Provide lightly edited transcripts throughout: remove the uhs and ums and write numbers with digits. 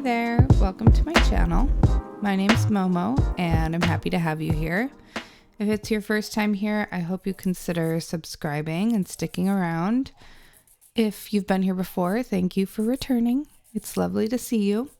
there, welcome to my channel. My name is Momo and I'm happy to have you here. If it's your first time here, I hope you consider subscribing and sticking around. If you've been here before, thank you for returning. It's lovely to see you.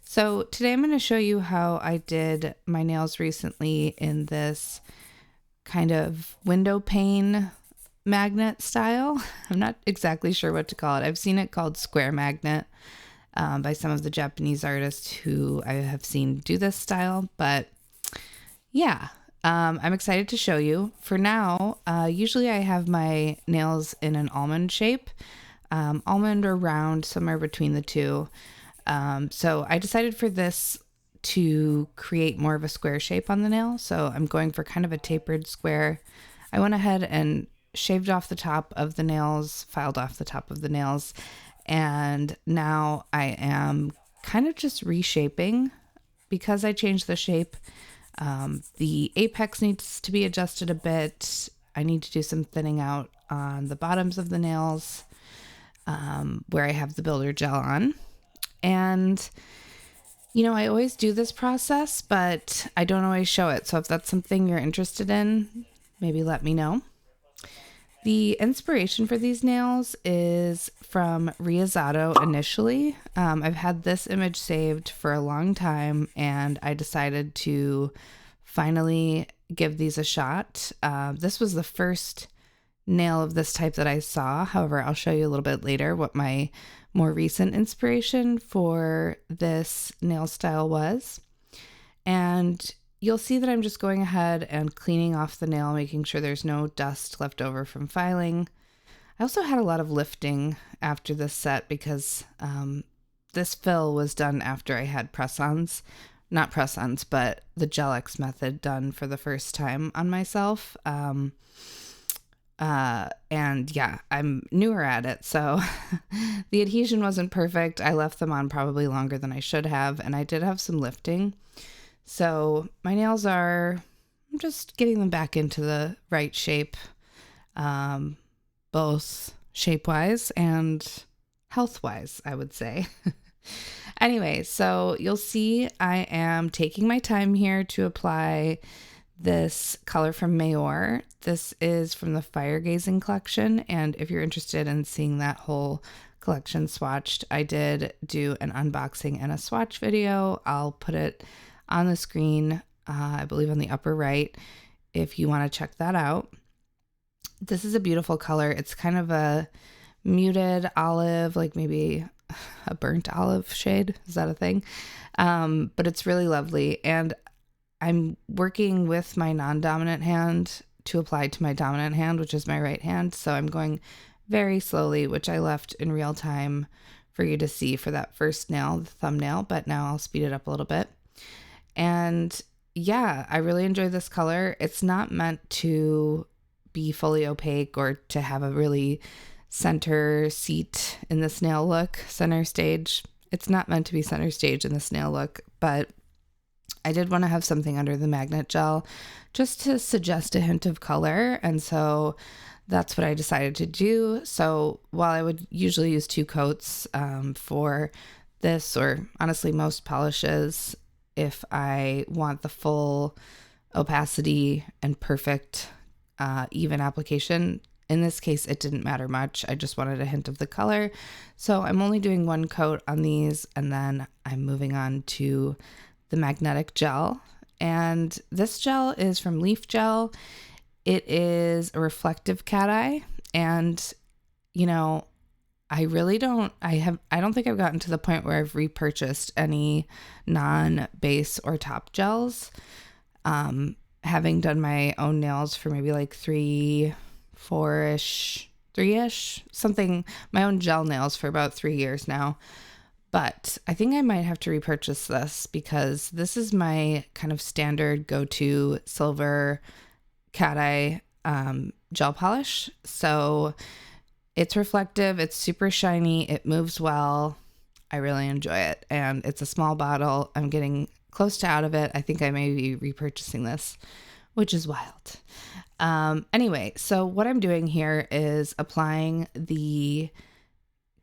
So today I'm going to show you how I did my nails recently in this kind of window pane magnet style. I'm not exactly sure what to call it. I've seen it called square magnet by some of the Japanese artists who I have seen do this style. But yeah, I'm excited to show you. For now, usually I have my nails in an almond shape, almond or round, somewhere between the two. So I decided for this to create more of a square shape on the nail. So I'm going for kind of a tapered square. I went ahead and shaved off the top of the nails, filed off the top of the nails, and now I am kind of just reshaping because I changed the shape. The apex needs to be adjusted a bit. I need to do some thinning out on the bottoms of the nails where I have the builder gel on. And, you know, I always do this process, but I don't always show it. So if that's something you're interested in, maybe let me know. The inspiration for these nails is from Riesato initially. I've had this image saved for a long time and I decided to finally give these a shot. This was the first nail of this type that I saw. However, I'll show you a little bit later what my more recent inspiration for this nail style was. And you'll see that I'm just going ahead and cleaning off the nail, making sure there's no dust left over from filing. I also had a lot of lifting after this set because this fill was done after I had press-ons. Not press-ons, but the Gel-X method done for the first time on myself. And yeah, I'm newer at it, so the adhesion wasn't perfect. I left them on probably longer than I should have, and I did have some lifting. So my nails I'm just getting them back into the right shape, both shape-wise and health-wise, I would say. Anyway, so you'll see I am taking my time here to apply this color from Mahiro. This is from the Fire Gazing collection, and if you're interested in seeing that whole collection swatched, I did do an unboxing and a swatch video. I'll put it on the screen, I believe on the upper right, if you want to check that out. This is a beautiful color. It's kind of a muted olive, like maybe a burnt olive shade. Is that a thing? But it's really lovely. And I'm working with my non-dominant hand to apply to my dominant hand, which is my right hand. So I'm going very slowly, which I left in real time for you to see for that first nail, the thumbnail, but now I'll speed it up a little bit. And yeah, I really enjoy this color. It's not meant to be fully opaque or to have a really center seat in this nail look, center stage. It's not meant to be center stage in this nail look, but I did want to have something under the magnet gel just to suggest a hint of color. And so that's what I decided to do. So while I would usually use 2 coats for this, or honestly most polishes, if I want the full opacity and perfect even application. In this case, it didn't matter much. I just wanted a hint of the color. So I'm only doing 1 coat on these, and then I'm moving on to the magnetic gel. And this gel is from Leaf Gel. It is a reflective cat eye, and you know, I don't think I've gotten to the point where I've repurchased any non-base or top gels. Having done my own nails for maybe like 3-ish, something, my own gel nails for about 3 years now. But I think I might have to repurchase this because this is my kind of standard go-to silver cat eye gel polish. So it's reflective, it's super shiny, it moves well. I really enjoy it. And it's a small bottle. I'm getting close to out of it. I think I may be repurchasing this, which is wild. Anyway, so what I'm doing here is applying the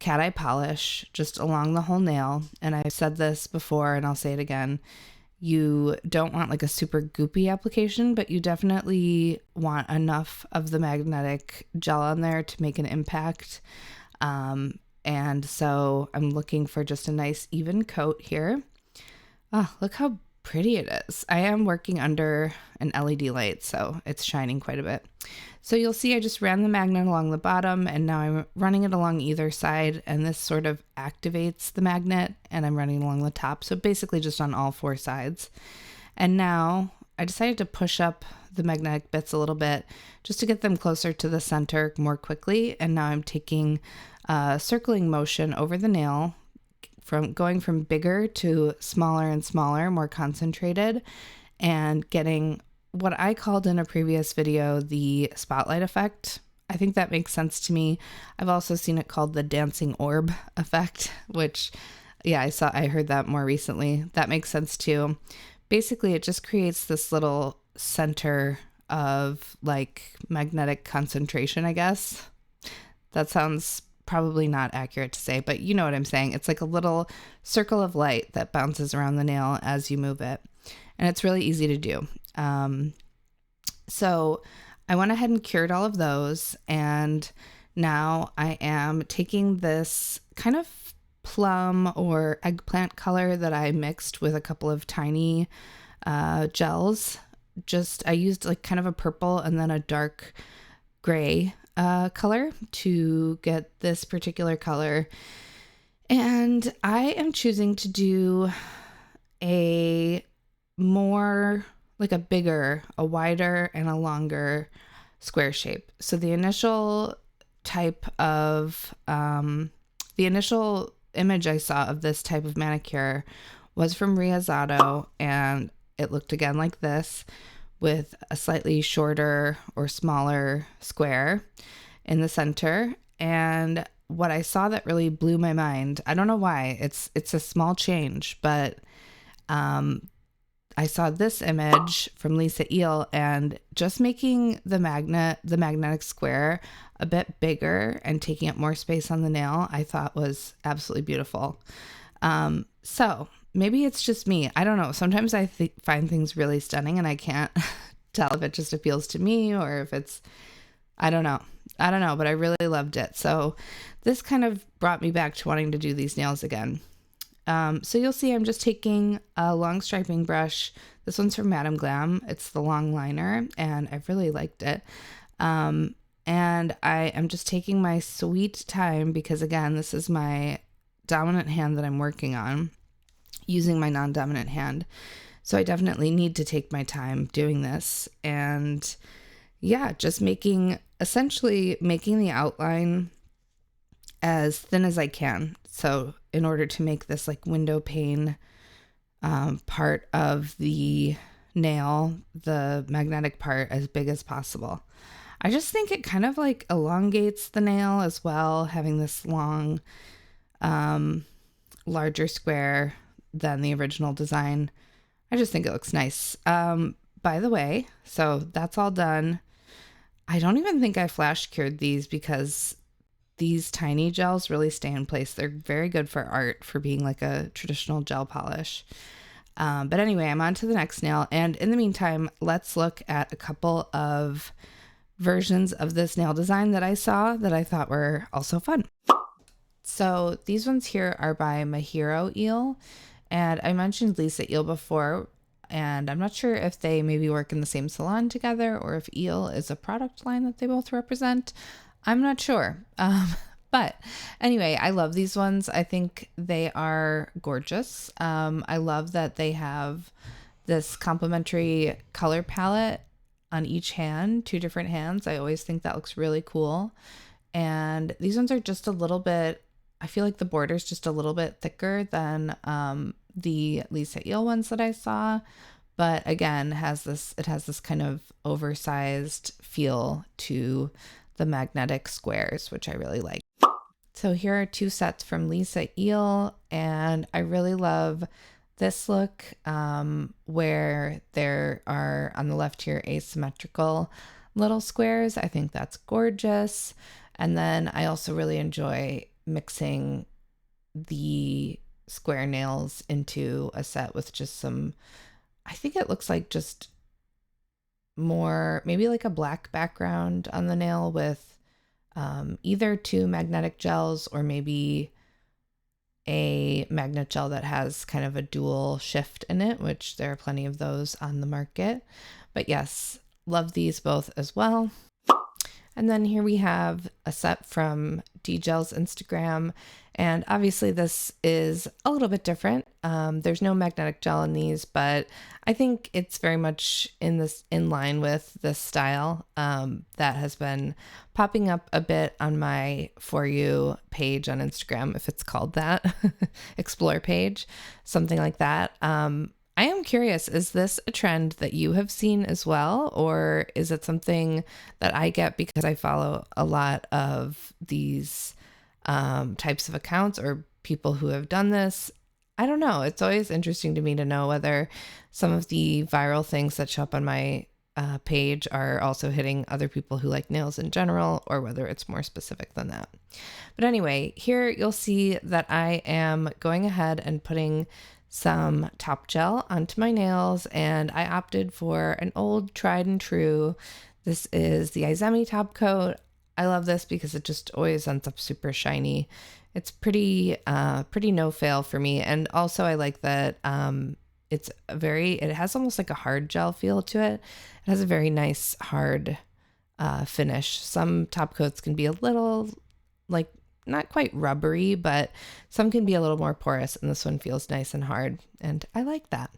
cat eye polish just along the whole nail. And I've said this before and I'll say it again. You don't want like a super goopy application, but you definitely want enough of the magnetic gel on there to make an impact. And so I'm looking for just a nice even coat here. Oh, look how pretty it is. I am working under an LED light, so it's shining quite a bit. So you'll see I just ran the magnet along the bottom, and now I'm running it along either side, and this sort of activates the magnet, and I'm running along the top. So basically just on all four sides. And now I decided to push up the magnetic bits a little bit just to get them closer to the center more quickly. And now I'm taking a circling motion over the nail, from going from bigger to smaller and smaller, more concentrated, and getting what I called in a previous video the spotlight effect. I think that makes sense to me. I've also seen it called the dancing orb effect, which, yeah, I heard that more recently. That makes sense too. Basically, it just creates this little center of like magnetic concentration, I guess. That sounds probably not accurate to say, but you know what I'm saying. It's like a little circle of light that bounces around the nail as you move it. And it's really easy to do. So I went ahead and cured all of those. And now I am taking this kind of plum or eggplant color that I mixed with a couple of tiny gels. I used like kind of a purple and then a dark gray color to get this particular color. And I am choosing to do a more like a wider and a longer square shape. So the initial image I saw of this type of manicure was from Riesato, and it looked again like this with a slightly shorter or smaller square in the center. And what I saw that really blew my mind, I don't know why, it's a small change, but I saw this image from Lisa Eel, and just making the magnetic square a bit bigger and taking up more space on the nail, I thought was absolutely beautiful. So maybe it's just me. I don't know. Sometimes I find things really stunning and I can't tell if it just appeals to me or if it's, I don't know, but I really loved it. So this kind of brought me back to wanting to do these nails again. So you'll see I'm just taking a long striping brush. This one's from Madam Glam. It's the long liner, and I really liked it. And I am just taking my sweet time because, again, this is my dominant hand that I'm working on, using my non-dominant hand. So I definitely need to take my time doing this. And yeah, just essentially making the outline as thin as I can. So in order to make this like window pane part of the nail, the magnetic part, as big as possible. I just think it kind of like elongates the nail as well, having this long, larger square than the original design. I just think it looks nice. By the way, so that's all done. I don't even think I flash cured these because these tiny gels really stay in place. They're very good for art, for being like a traditional gel polish. But anyway, I'm on to the next nail. And in the meantime, let's look at a couple of versions of this nail design that I saw that I thought were also fun. So these ones here are by Mahiro Eel. And I mentioned Lisa Eel before, and I'm not sure if they maybe work in the same salon together or if Eel is a product line that they both represent. I'm not sure. But anyway, I love these ones. I think they are gorgeous. I love that they have this complementary color palette on each hand, 2 different hands. I always think that looks really cool. And these ones are just a little bit, I feel like the border's just a little bit thicker than the Lisa Eel ones that I saw. But again, it has this kind of oversized feel to the magnetic squares, which I really like. So here are 2 sets from Lisa Eel, and I really love this look where there are on the left here asymmetrical little squares. I think that's gorgeous. And then I also really enjoy mixing the square nails into a set with just some, I think it looks like just more, maybe like a black background on the nail with either 2 magnetic gels or maybe a magnet gel that has kind of a dual shift in it, which there are plenty of those on the market. But yes, love these both as well. And then here we have a set from DGel's Instagram. And obviously this is a little bit different. There's no magnetic gel in these, but I think it's very much in line with this style that has been popping up a bit on my For You page on Instagram, if it's called that, Explore page, something like that. I am curious, is this a trend that you have seen as well? Or is it something that I get because I follow a lot of these types of accounts or people who have done this? I don't know. It's always interesting to me to know whether some of the viral things that show up on my page are also hitting other people who like nails in general, or whether it's more specific than that. But anyway, here you'll see that I am going ahead and putting some top gel onto my nails, and I opted for an old tried and true. This is the Izemi top coat. I love this because it just always ends up super shiny. It's pretty no fail for me. And also I like that it has almost like a hard gel feel to it. It has a very nice hard finish. Some top coats can be a little like not quite rubbery, but some can be a little more porous, and this one feels nice and hard, and I like that.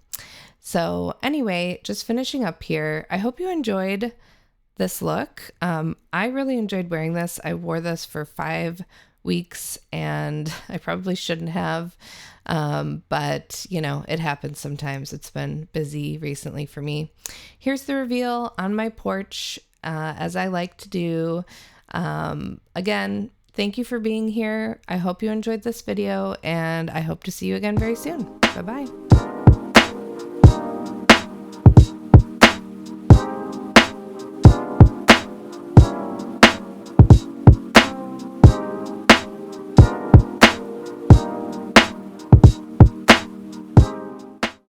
So anyway, just finishing up here, I hope you enjoyed this look. I really enjoyed wearing this. I wore this for 5 weeks, and I probably shouldn't have, but you know, it happens sometimes. It's been busy recently for me. Here's the reveal on my porch, as I like to do. Again, thank you for being here. I hope you enjoyed this video, and I hope to see you again very soon. Bye-bye.